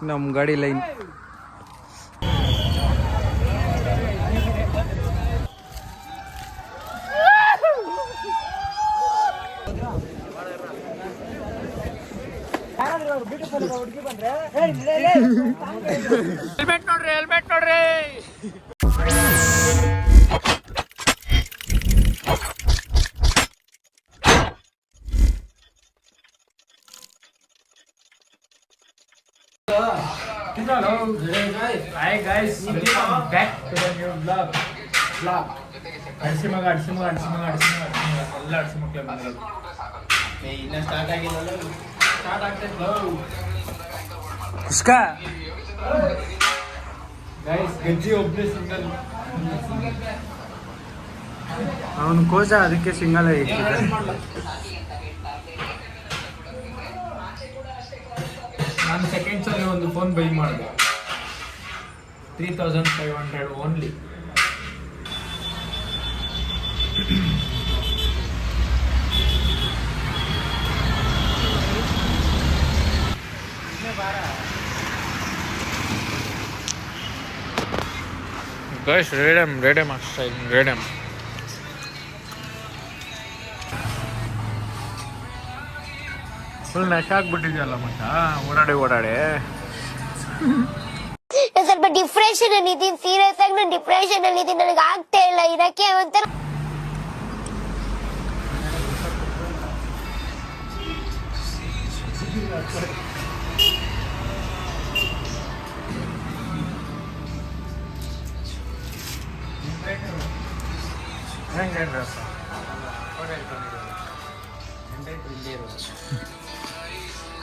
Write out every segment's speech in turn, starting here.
ನಮ್ಮ ಗಾಡಿ line helmet ನೋಡ್ರಿ ಹೆಲ್ಮೆಟ್ ನೋಡ್ರಿ Hi guys, welcome back to the new vlog. ಅಡಿಸಿಮಗ ಎಲ್ಲ ಅಡಿಸಿಮಕ್ಳೆ ಬಂದಿರೋದು. ಇನ್ನ ಸ್ಟಾರ್ಟ್ ಆಗಿಲ್ಲ, ಸ್ಟಾರ್ಟ್ ಆಗ್ತೈತೆ ಉಸ್ಕಾ ಗೈಸ್. ಗಜ್ಜಿ ಒಬ್ಬನೇ ಸಿಂಗಲ್, ಅವನು ಕೋಚ ಅದಕ್ಕೆ ಸಿಂಗಲ್ ಐತಿ. ನಾನು ಸೆಕೆಂಡ್ಸ್ ಅಲ್ಲಿ ಒಂದು ಫೋನ್ ಬೈ ಮಾಡಿದೆ, 3500 ಓನ್ಲಿ. ಗೈಸ್ ರೇಡಮ್ ಅಷ್ಟೇ, ರೇಡಮ್ ಫುಲ್ ನಶ ಆಗ್ಬಿಟ್ಟಿದೆಯಲ್ಲ ಮತ್ತ ಓಡಾಡಿ ಸ್ವಲ್ಪ ಡಿಪ್ರೆಷನ್ ಅಲ್ಲಿ ಇದ್ದೀನಿ, ಸೀರಿಯಸ್ ಆಗಿ ನಾನು ಡಿಪ್ರೆಷನ್ ಅಲ್ಲಿ ಇದ್ದೀನಿ, ನನಗೆ ಆಗ್ತಾ ಇಲ್ಲ ಇರಕ್ಕೆ ಒಂಥರ.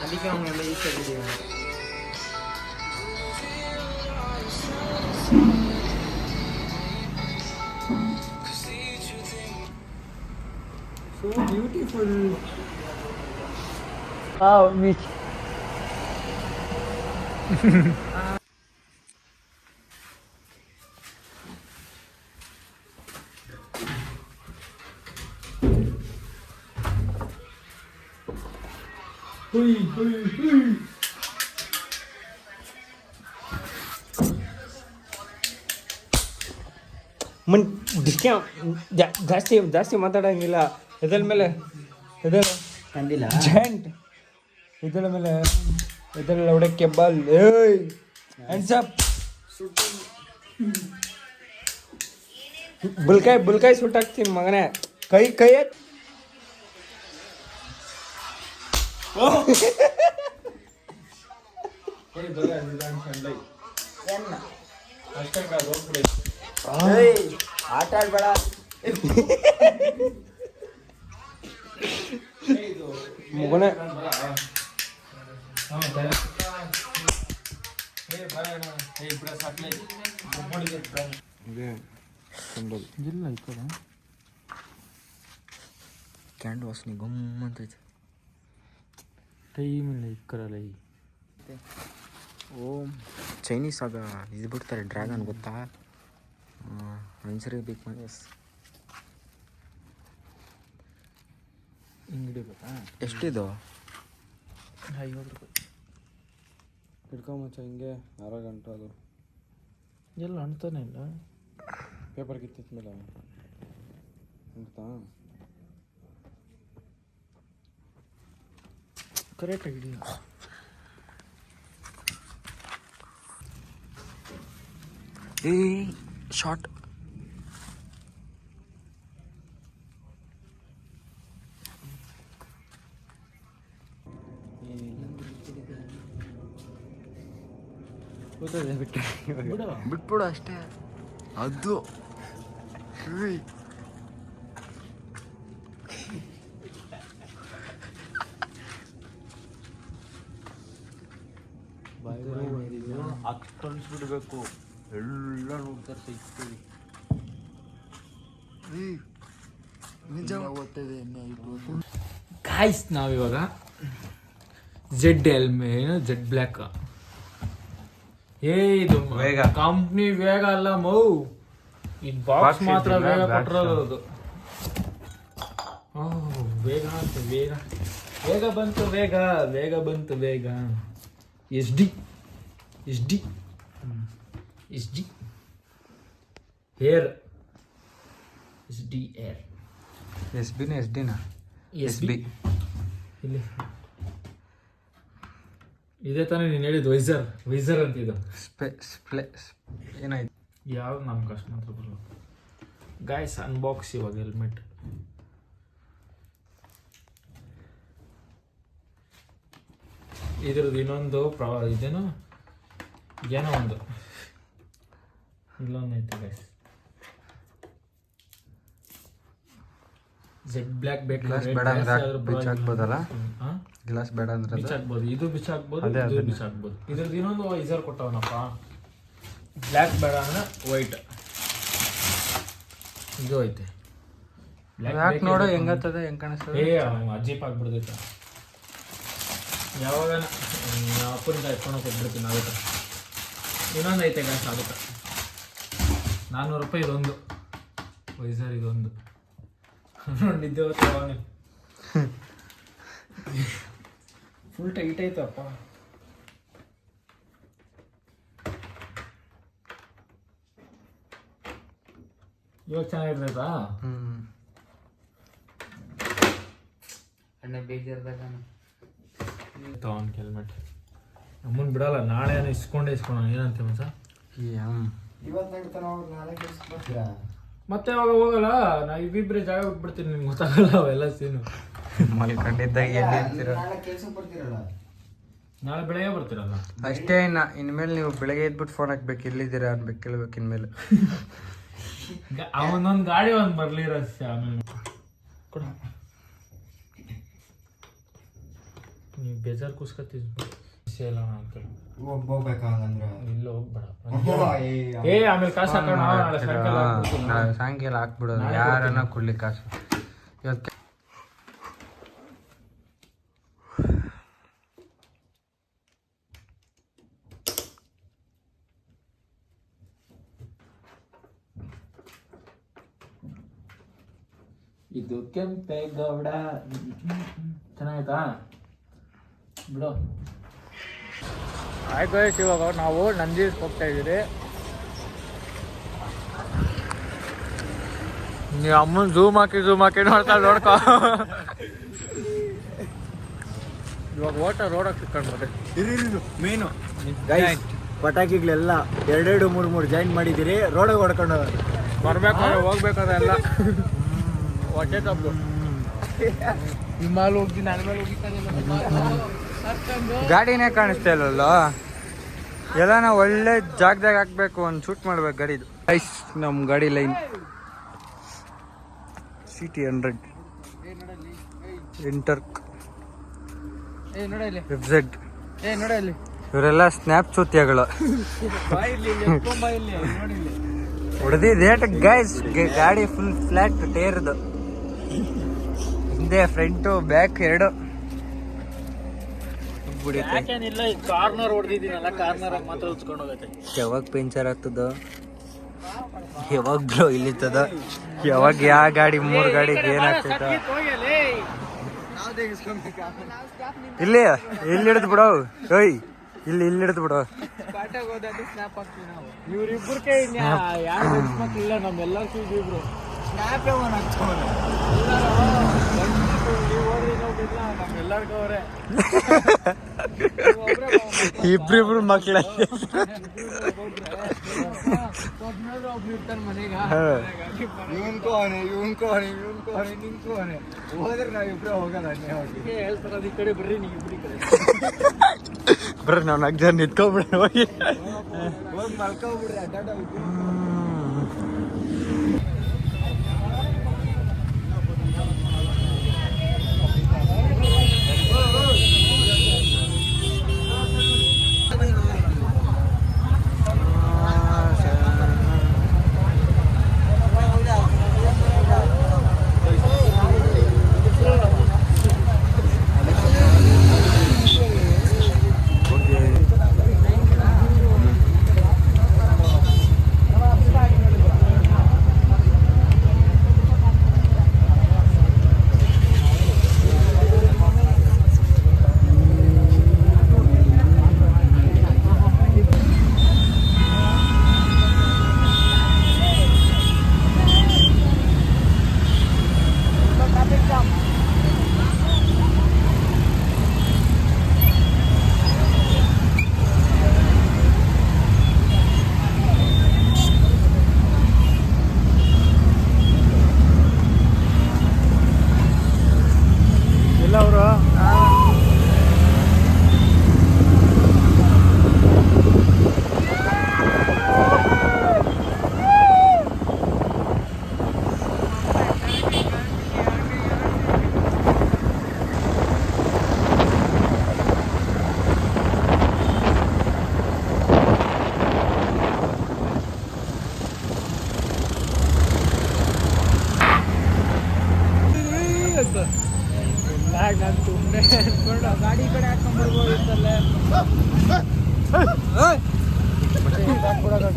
ಅದಕ್ಕೆ ಅವನ್ನೆಲ್ಲ ಈ side so beautiful. Oh, Mitch. ಹುಯ್ ಹುಯ್ ಹುಯ್. ಜಾಸ್ತಿ ಮಾತಾಡಂಗಿಲ್ಲ. ಎದಳ ಮೇಲೆ ತಂದಿಲ್ಲ ಜೆಂಟ್ ಇದಳ ಮೇಲೆ ಇದರ ಹೊಡಕ್ಕೆ ಬಾಲ್. ಏಯ್ ಹ್ಯಾಂಡ್ಸ್ ಅಪ್. ಬುಲ್ಕಾಯಿ ಸುಟ್ಟಾಕ್ತೀನಿ ಮಗನೇ. ಕೈ ಆಟ ಆಡ್ಬೇಡ. ಮಗನೇ ಇಲ್ಲ ಈ ಕಡೆ ಕ್ಯಾಂಡ್ ವಾಸನೆ ಗಮ್ ಅಂತೈತೆ. ಟೈಮಿಲ್ಲ ಇಕ್ಕರಲ್ಲ. ಓ ಚೈನೀಸ್ ಆಗ ಇದು ಬಿಡ್ತಾರೆ ಡ್ರ್ಯಾಗನ್, ಗೊತ್ತಾ? ಆನ್ಸರ್ ಬೇಕು ಮಾಡಿ ಹಿಂಗಡಿ ಗೊತ್ತಾ? ಎಷ್ಟಿದು? 50 ರೂಪಾಯಿ. ಹಿಡ್ಕೊಂಬಚ್ಚ ಹಿಂಗೆ ಅರ ಗಂಟೆ ಅದು ಎಲ್ಲ ಅಣ್ತಾನೆ ಇಲ್ಲ. ಪೇಪರ್ ಕಿತ್ತಿದ ಮೇಲೆ ಅಂತಾ ಕರೆಕ್ಟಾಗಿ ಹಿಡಿಯ. ಏ ಶಾರ್ಟ್ ಬಿಟ್ಬಿಡು ಅಷ್ಟೇ. ಅದು ಬಿಡ್ಬೇಕು, ಎಲ್ಲ ನೋಡ್ತಾರೆ ಸಿಗ್ತೀವಿ. ಗಾಯ್ಸ್ ನಾವಿವಾಗ ಜೆಡ್ ಬ್ಲ್ಯಾಕ್. ಇದು ವೇಗ ಕಂಪ್ನಿ ವೇಗ ಅಲ್ಲ ಮೌ, ಇದು ಬಾಕ್ಸ್ ಮಾತ್ರ ವೇಗ ಕೊಟ್ಟಿರೋದು. ವೇಗ ಅಂತ ವೇಗ ಬಂತು, ವೇಗ ಬಂತು. SD ಹೇರ್ SD ಏರ್ SBನ SB ಇಲ್ಲಿ ಇದೇ ತಾನೇ ನೀನು ಹೇಳಿದ್ದು ವೈಸರ್ ಅಂತಿದ್ದು ಏನಾಯ್ತು ಯಾವ್ದು ನಮ್ಗೆ ಕಷ್ಟ ಮಾತ್ರ ಬರಲ್ಲ ಗಾಯ್ಸ್ ಅನ್ಬಾಕ್ಸ್ ಇವಾಗ ಹೆಲ್ಮೆಟ್ ಇದ್ರದ್ದು ಇನ್ನೊಂದು ಇದೇನು ಏನೋ ಒಂದು ಇಲ್ಲೊಂದು ಐತೆ ಗಾಯ್ಸ್ Z ಬ್ಲ್ಯಾಕ್ ಬೇಕು ಗ್ಲಾಸ್ ಬೇಡ ಅಂದ್ರೆ ಬಿಚ್ಚಾಕ್ಬೋದಲ್ಲ ಗ್ಲಾಸ್ ಬೇಡ ಅಂದ್ರೆ ಬಿಚ್ಚಾಕ್ಬೋದು ಇದು ಬಿಚ್ಚಾಕ್ಬೋದು ಇದು ಬಿಚ್ಚಾಕ್ಬೋದು ಇದ್ರದ್ದು ಇನ್ನೊಂದು ವೈಸರ್ ಕೊಟ್ಟವನಪ್ಪ ಬ್ಲ್ಯಾಕ್ ಬೇಡ ಅಂದ್ರೆ ವೈಟ್ ಇದು ಐತೆ ಯಾಕೆ ನೋಡು ಹೆಂಗತ್ತದ ಹೆಂಗ್ ಕಾಣಿಸ್ತದೆ ಅಜೀಪ್ ಆಗ್ಬಿಡ್ತೈತೆ ಯಾವಾಗ ಅಪ್ಪನಿಂದ ಎತ್ಕೊಂಡು ಕೊಟ್ಬಿಡ್ತೀನಿ ಅದಕ್ಕೆ ಇನ್ನೊಂದು ಐತೆ ಗಾಯ್ಸ್ ಅದಕ್ಕೆ ₹400 ಇದೊಂದು ವೈಸರ್ ಇದೊಂದು ನಿದ್ದೆ ಅವನೇ ಫುಲ್ ಟೈಟ್ ಐತಪ್ಪ ಇವಾಗ ಚೆನ್ನಾಗಿರ್ತೈತಾ ಅಣ್ಣ ಬೇಜಾರ್ದಾಗ ತಗೊಂಡು ಹೆಲ್ಮೆಟ್ ಅಮ್ಮನ್ ಬಿಡಲ್ಲ ನಾಳೆ ಇಸ್ಕೊಂಡೋಣ ಏನಂತೆ ಮಸ ಮತ್ತೆ ಅವಾಗ ಹೋಗಲ್ಲ ನಾ ಇಬ್ಬಿಬ್ರೆ ಜಾಗ ಬಿಟ್ಬಿಡ್ತೀನಿ ನಿಮ್ಗೆ ಗೊತ್ತಾಗಲ್ಲ ಅವೆಲ್ಲ ಸೀನು ಮಲ್ಕೊಂಡಿದ್ದಾಗ ನಾಳೆ ಬೆಳಗ್ಗೆ ಬರ್ತೀರಲ್ಲ ಅಷ್ಟೇ ಇನ್ಮೇಲೆ ನೀವು ಬೆಳಗ್ಗೆ ಎದ್ಬಿಟ್ಟು ಫೋನ್ ಹಾಕ್ಬೇಕು ಎಲ್ಲಿದ್ದೀರಾ ಅನ್ಬೇಕು ಕೇಳ್ಬೇಕು ಇನ್ಮೇಲೆ ಅವನೊಂದು ಗಾಡಿ ಒಂದು ಬರ್ಲಿ ರಸ್ತೆ ಆಮೇಲೆ ಕೊಡ ನೀವು ಬೇಜಾರು ಕೂಸ್ಕೊತೀವಿ ಇಲ್ಲ ಅಂತ ಇಲ್ಲ ಹೋಗ್ಬೇಡ ಆಮೇಲೆ ಕಾಸು ಹಾಕೋಣ ನಾಳೆ ಸಾಯಂಕಾಲ ಹಾಕ್ಬಿಡೋದು ಯಾರನ್ನ ಕೊಡ್ಲಿ ಕಾಸು ಇವತ್ತು ಇದು ಕೆಂಪೇಗೌಡ ಚೆನ್ನಾಯ್ತಾ ಬಿಡು ಆಯ್ತು ಇವಾಗ ನಾವು ನಂದಿ ಹೋಗ್ತಾ ಇದ್ದೀರಿ ನೀವು ಅಮ್ಮನ ಝೂಮ್ ಹಾಕಿ ನೋಡ್ಕೊ ಇವಾಗ ರೋಡಕ್ಕೆ ಸಿಕ್ಕೊಂಡು ಮೇನು ಪಟಾಕಿಗಳೆಲ್ಲ 2-3 ಜಾಯಿನ್ ಮಾಡಿದ್ದೀರಿ ರೋಡಿಗೆ ಹೊಡ್ಕೊಂಡು ಬರ್ಬೇಕಾದ್ರೆ ಹೋಗ್ಬೇಕಾದ್ರೆ ಎಲ್ಲ ಹೊಟ್ಟೆ ತಪ್ಪು ನಿಮ್ಮ ಮೇಲೆ ಹೋಗ್ತೀನಿ ನನ್ನ ಮೇಲೆ ಹೋಗಿ ಗಾಡಿನೇ ಕಾಣಿಸ್ತಾ ಇಲ್ಲಲ್ಲ ಎಲ್ಲ ನಾವು ಒಳ್ಳೆ ಜಾಗದಾಗ ಹಾಕ್ಬೇಕು ಒಂದು ಶೂಟ್ ಮಾಡ್ಬೇಕು ಗಾಡಿದು ಐಸ್ ನಮ್ಮ ಗಾಡಿ ಲೈನ್ CT100 ಇಂಟರ್ಕ್ FZ ಇವರೆಲ್ಲ ಸ್ನ್ಯಾಪ್ ಚೂತಿಯಾಗಳು ಹೊಡೆದಿದೆ ಗೈಸ್ ಗಾಡಿ ಫುಲ್ ಫ್ಲಾಟ್ ಟೈರ್ದು ಹಿಂದೆ ಫ್ರಂಟು ಬ್ಯಾಕ್ ಎರಡು ಕಾರ್ನರ್ ಹೊಡೆದಿದ್ದೀನಲ್ಲ ಕಾರ್ನರ್ ಮಾತ್ರ ಉಚ್ಕೊಂಡು ಹೋಗತ್ತೆ ಯಾವಾಗ ಪಂಚರ್ ಆಗ್ತದ ಯಾವಾಗ ಬ್ಲೋ ಇಲ್ಲಿತ್ತದ ಯಾವಾಗ ಯಾವ ಗಾಡಿ 3 ಗಾಡಿಗೆ ಏನಾಗ್ತದ ಇಲ್ಲಿ ಹಿಡಿದು ಬಿಡೋ ಓಯ್ ಇಲ್ಲಿ ಹಿಡಿದು ಬಿಡೋ ಇವ್ರಿಬ್ರಿಗೆ ಯಾರು ಇಲ್ಲ ನಮ್ಮೆಲ್ಲರೂ ಇಬ್ರು ನಮ್ಮೆಲ್ಲರಿಗೂ ಅವರೇ ಇಬ್ರಿಬ್ರು ಮಕ್ಳ ಹೋದ್ರೆ ನಾವಿಬ್ರೆ ಹೋಗಲ್ಲ ಹೇಳ್ತಾರ ಈ ಕಡೆ ಬರ್ರಿ ನೀವು ಇಬ್ರಿ ಕಡೆ ಬರ್ರಿ ನಾವು 4 ಜನ ನಿಂತ್ಕೊಂಡ್ಬಿಡ್ರಿ ಹೋಗಿ ಮಲ್ಕೊಂಡ್ಬಿಡ್ರಿ ಅಡ್ಡಾಡ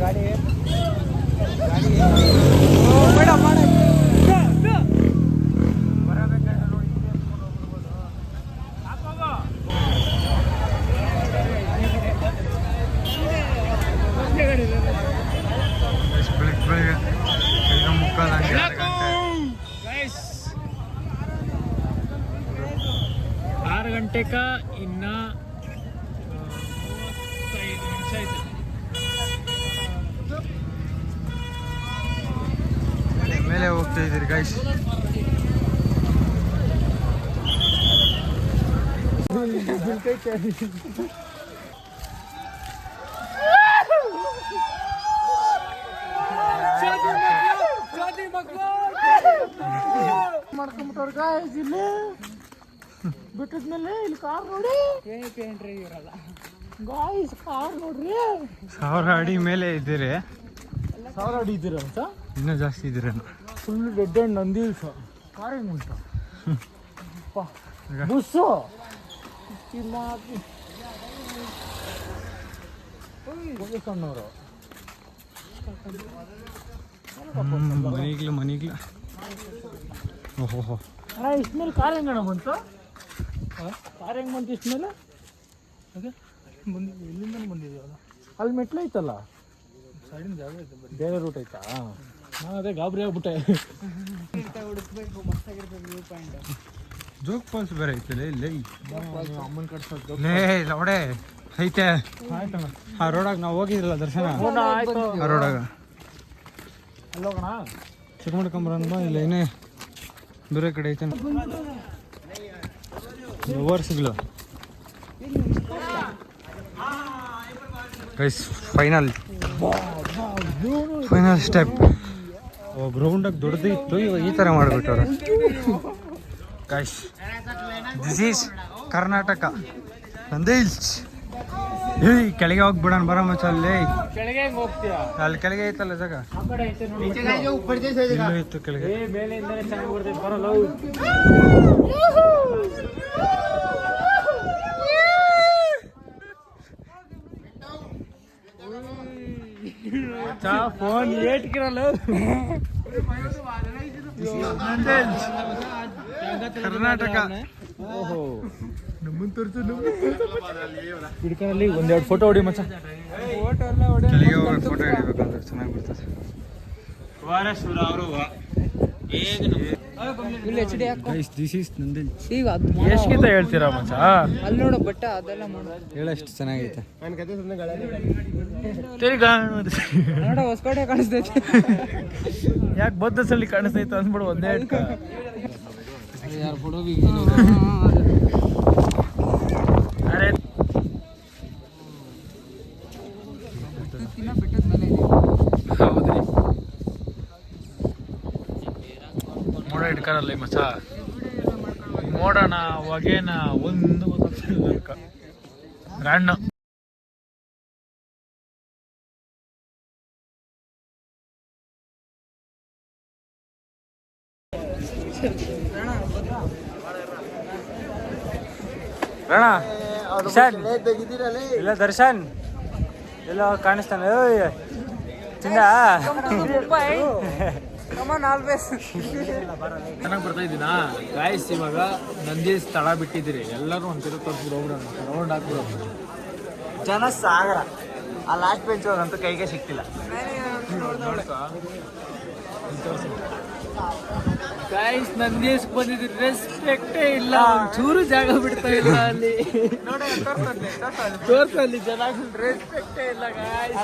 ಗಾಡಿ ಆರು ಗಂಟೆಗ ಇನ್ನ 35 ನಿಮಿಷ ಐತೆ. ಮೇಲೆ ಹೋಗ್ತಾ ಇದ್ದೀರಿ ಗೈಸ್. ಮಾಡ್ಕೊಂಡ್ಬಿಟ್ಟವ್ರ ಗಾಯ್ಸ್ ಇಲ್ಲಿ ಬಿಟ್ಟಿದ್ಮೇಲೆ ಇಲ್ಲಿ ಕಾರ್ ನೋಡಿ ಇರಲ್ಲ ಗಾಯ್ಸ್, ಕಾರ್ ನೋಡ್ರಿ 1000 ಅಡಿ ಮೇಲೆ ಇದ್ದೀರಿ. 1000 ಅಡಿ ಇದ್ದೀರ ಅಂತ ಇನ್ನೂ ಜಾಸ್ತಿ ಇದ್ದೀರ. Full dead and Nandi hills. Car ಹೆಂಗ್ ಉಂಟ ಬಸ್ಸು ಸಣ್ಣವರು ಮನೆಗ್ಲು ಓಹೋ ಅಣ್ಣ ಇಷ್ಟ್ಮೇಲೆ ಕಾರ್ ಹೆಂಗಣ್ಣ ಬಂತು? ಕಾರ್ ಹೆಂಗ್ ಬಂತು ಇಷ್ಟ್ಮೇಲೆ? ಅದೇ ಇಲ್ಲಿಂದ ಬಂದಿದ್ದೀವಲ್ಲ, ಅಲ್ಲಿ ಮೆಟ್ಲು ಐತಲ್ಲ, ಸೈಡಿನ ಜಾಗ ಐತೆ, ಬೇರೆ ರೂಟ್ ಐತಾ? ನಾನು ಅದೇ ಗಾಬರಿ ಆಗ್ಬಿಟ್ಟೆ. ಜೋಗ್ ಫಾಲ್ಸ್ ಬೇರೆ ಐತಲ್ಲ ಇಲ್ಲಿ. ಅಮ್ಮನ ಕಟ್ಸೋದು ನೋಡೆ ಐತೆ. ಆಯ್ತಣ್ಣ, ಆ ರೋಡಾಗ ನಾವು ಹೋಗಿದ್ರಲ್ಲ ದರ್ಶನ, ಆಯ್ತು. ಆ ರೋಡಾಗ ಅಲ್ಲೋಗಣ ಚೆಕ್ ಮಾಡ್ಕೊಂಬರೋಣ ಬಾ. ಇಲ್ಲ ಏನೇ ಬೇರೆ ಕಡೆ ಐತೆ ಓವರ್ಸ್ಗಳು. Guys final step. ಗ್ರೌಂಡಾಗ ದೊಡ್ಡದಿತ್ತು, ಇವಾಗ ಈ ಥರ ಮಾಡಿಬಿಟ್ಟವ್ರೆ. Guys this is Karnataka Nandi hills. ಏಯ್ ಕೆಳಗೆ ಹೋಗ್ಬಿಡೋಣ ಬರೋ ಮಚ್ಚ. ಅಲ್ಲಿ ಕೆಳಗೆ ಹೆಂಗ್ ಹೋಗ್ತೀಯಾ? ಅಲ್ಲಿ ಕೆಳಗೆ ಐತಲ್ಲ ಜಾಗ, ಆ ಕಡೆ ಐತೆ ನೋಡಿ. ಇಲ್ಲೂ ಇತ್ತು ಕೆಳಗೆ. ಮೇಲೆಯಿಂದಲೇ ಚೆನ್ನಾಗಿ ಬರ್ತೈತೆ, ಬರಲ್ಲ. ಫೋನ್ ಏಟ್ಕಿರಲ್ಲ. ಕರ್ನಾಟಕ ಓಹೋ, ಹಿಡ್ಕನಲ್ಲಿ ಒಂದೆರಡು ಫೋಟೋ ಹೊಡಿ ಮಚ್ಚ. ಕೆಳಗೆ ಹೋಗಿ ಫೋಟೋ ಹಿಡಿಬೇಕಂದ್ರೆ ಚೆನ್ನಾಗಿ ಬರ್ತದೆ. Guys this is Nandi hills. ಎಷ್ಟಿಂದ ಹೇಳ್ತೀರಾ ಮಚ್ಚ? ಅಲ್ಲಿ ನೋಡು ಬಟ್ಟ ಅದೆಲ್ಲ ಹೇಳಷ್ಟು ಚೆನ್ನಾಗೈತೆ. ನೋಡ ಹೊಸಕೋಟೆ ಕಾಣಿಸ್ತೈತೆ. ಯಾಕೆ ಬದ್ದಸಲ್ಲಿ ಕಾಣಿಸ್ತೈತೆ ಅಂದ್ಬಿಡು ಒಂದೇ ಇಟ್ಕ. ಯಾರು ಫೋಟೋ ಅರೆ ಬಿಟ್ಟದ ಮೇಲೆ ಹೌದ್ರಿ, ಮೋಡ ಹಿಡ್ಕಾರಲ್ಲ ಈ ಮಚ್ಚ. ಮೋಡನ ಹೊಗೆನ ಒಂದು ಗೊತ್ತಾಗ್ತಿಲ್ಲ. ರಣ್ಣ ರಣ ದರ್ಶನ್ ಇಲ್ಲ, ದರ್ಶನ್ ಎಲ್ಲ ಕಾಣಿಸ್ತಾನೆ. ಚಿನ್ನ ಚೆನ್ನಾಗಿ ಬರ್ತಾ ಇದ್ದೀನಾ ಗಾಯ್ಸ್? ಇವಾಗ ನಂದಿ ಸ್ಥಳ ಬಿಟ್ಟಿದ್ದೀರಿ, ಎಲ್ಲರೂ ಒಂದ್ಸರಿ ಹೋಗ್ಬಿಡೋಣ, ರೌಂಡ್ ಹಾಕ್ಬಿಡೋಣ. ಜನ ಸಾಗರ. ಆ ಲಾಸ್ಟ್ ಬೆಂಚ್ ಅಂತೂ ಕೈಗೆ ಸಿಕ್ತಿಲ್ಲ. ಗಾಯ್ಸ್ ನಂದೀಶ್ ಬಂದಿದ್ದೀರಿ, ರೆಸ್ಪೆಕ್ಟೇ ಇಲ್ಲ, ಒಂಚೂರು ಜಾಗ ಬಿಡ್ತಾ ಇಲ್ಲ ಅಲ್ಲಿ. ತೋರ್ಸಲ್ಲಿ ಜನ ರೆಸ್ಪೆಕ್ಟೇ ಇಲ್ಲ ಗಾಯ್ಸ್.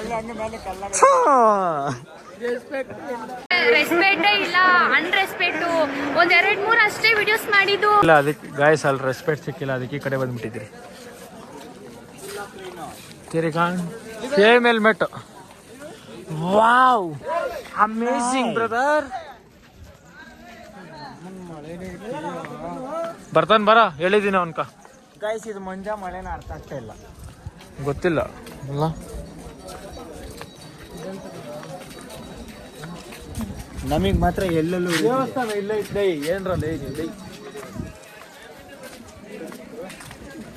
ರೆಸ್ಪೆಕ್ಟ್ ಇಲ್ಲ, ಅನ್ರೆಸ್ಪೆಕ್ಟ್. ಒಂದ್ 2-3 ಅಷ್ಟೇ ವಿಡಿಯೋಸ್ ಮಾಡಿದ್ದು. ಇಲ್ಲ ಅದಕ್ಕೆ ಗಾಯ್ಸ್ ಅಲ್ಲಿ ರೆಸ್ಪೆಕ್ಟ್ ಸಿಕ್ಕಿಲ್ಲ, ಅದಕ್ಕೆ ಈ ಕಡೆ ಬಂದ್ಬಿಟ್ಟಿದ್ದೀರಿ. ತಿರುಗಾಣ್ same helmet. Wow, amazing brother. ಬರ್ತಾನೆ ಬರ, ಹೇಳಿದ್ದೀನಿ ಅವನ್ಕ. ಗೈಸ್ ಇದು ಮಂಜಾ ಮಳೆನ ಅರ್ಥ ಆಗ್ತಾ ಇಲ್ಲ. ಗೊತ್ತಿಲ್ಲ ಅಲ್ಲ, ನಮಗ್ ಮಾತ್ರ ಎಲ್ಲೆಲ್ಲೂ ದೇವಸ್ಥಾನ ಇಲ್ಲ ಇದ್ದೆ. ಏನ್ರಲ್ಲ ಏನಿಲ್ಲ,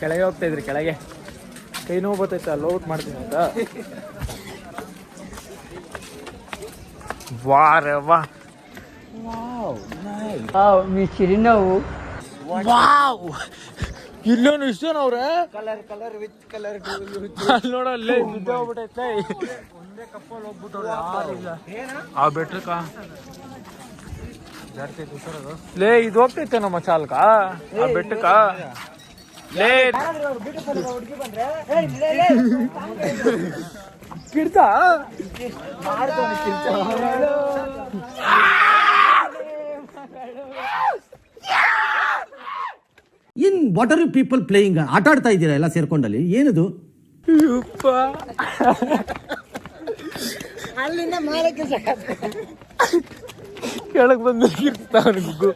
ಕೆಳಗೆ ಹೋಗ್ತಾ ಇದ್ರಿ ಕೆಳಗೆ. ಕೈ ನೋವು ಬರ್ತೈತೆ ಅಲ್ಲಿ ಔಟ್ ಮಾಡ್ತೀನಿ ಅಂತ. ವಾರೆ ವಾ ಚಿರಿನವು ವಾವ್ ಇಲ್ಲೋನು ಇಷ್ಟೇನು ಅವ್ರೆ ಕಲರ್ ವಿತ್ ಕಲರ್ ಅಲ್ಲಿ ನೋಡಲ್ಲೇ ನಿದ್ದೆ ಹೋಗ್ಬಿಟ್ಟೈತೆ. ಒಂದೇ ಕಪ್ಪಲ್ಲಿ ಹೋಗ್ಬಿಟ್ಟು ಆ ಬೆಟ್ರಕ್ಕ ಲೇ ಇದು ಹೋಗ್ತೈತೆ ನಮ್ಮ ಚಾಲ್ಕ ಆ ಬೆಟ್ಟಕ್ಕ ಲೇ ಕಿಡ್ತಾ ಇನ್ what are you people playing? ಆಟ ಆಡ್ತಾ ಇದ್ದೀರಾ ಎಲ್ಲ ಸೇರ್ಕೊಂಡಲ್ಲಿ? ಏನದು? ಅಲ್ಲಿಂದ ಮಾಡಕ್ಕೆ ಕೆಳಗೆ ಬಂದು ಕಿರ್ತಾವ ಗುಗ್ಗು.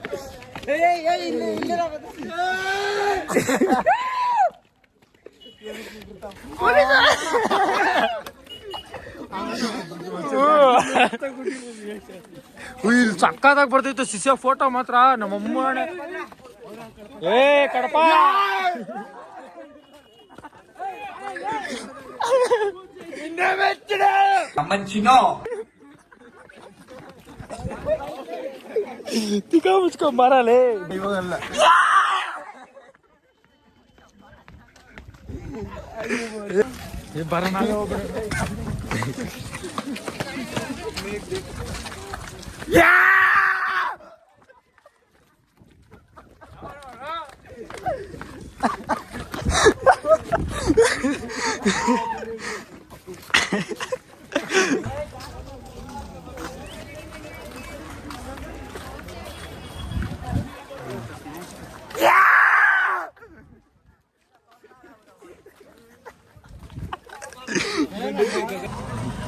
ಇಲ್ಲಿ ಸಕ್ಕತ್ತಾಗಿ ಬರ್ತೈತೆ ಶಿಷ್ಯ ಫೋಟೋ ಮಾತ್ರ ನಮ್ಮಮ್ಮ. ಏ ಕಡಪ ತಿಕ್ಕ ಮುಚ್ಕೊಂಡ್ ಬರಲೇ ಇವಾಗಲ್ಲ. ಬರೋಣ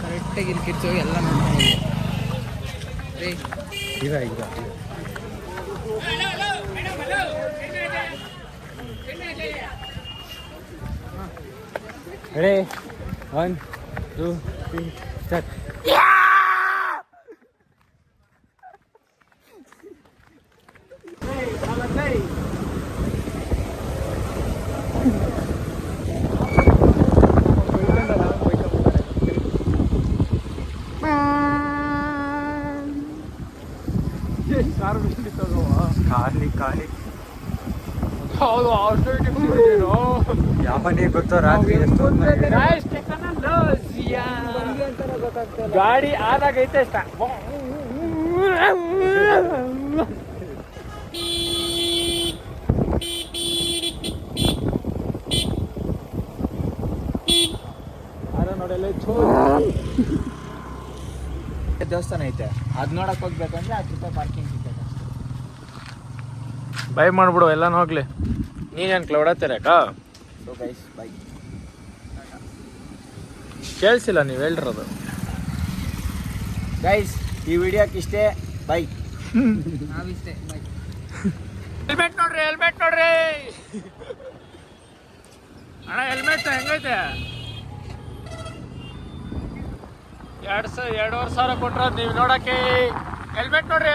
ಕರೆಕ್ಟಾಗಿ ಇಲ್ಲಿ ಕಿರ್ಚೋಗಿ ಎಲ್ಲ ನೋಡ್ಕೊಂಡು Ready? 1, 2, 3, start. ಖಾಲಿ ಹೌದು ಯಾವನೇ ಗೊತ್ತೋ ರಾತ್ರಿ ಗಾಡಿ ಆದಾಗೈತೆ ದೇವಸ್ಥಾನ ಐತೆ, ಅದ್ ನೋಡಕ್ ಹೋಗ್ಬೇಕಂದ್ರೆ 10 ರೂಪಾಯಿ ಪಾರ್ಕಿಂಗ್ ಸಿಗ್ತದೆ. ಬೈ ಮಾಡ್ಬಿಡು ಎಲ್ಲಾನು ಹೋಗ್ಲಿ. ನೀನೇನು ಕ್ಲೌಡತ್ತೀರಕ್ಕ ಸೊ ಗೈಸ್ ಬೈ. ಕೇಳಿಸಿಲ್ಲ ನೀವು ಹೇಳಿರೋದು. ಗೈಸ್ ಈ ವಿಡಿಯೋಕ್ಕೆ ಇಷ್ಟೇ, ಬೈ. ನಾವಿಷ್ಟೇ ಬಾಯ್. ಹೆಲ್ಮೆಟ್ ನೋಡ್ರಿ ಅಣ್ಣ, ಹೆಲ್ಮೆಟ್ ಹೆಂಗೈತೆ? 2,500 ಕೊಟ್ರ ನೀವು ನೋಡಕ್ಕೆ. ಹೆಲ್ಮೆಟ್ ನೋಡ್ರಿ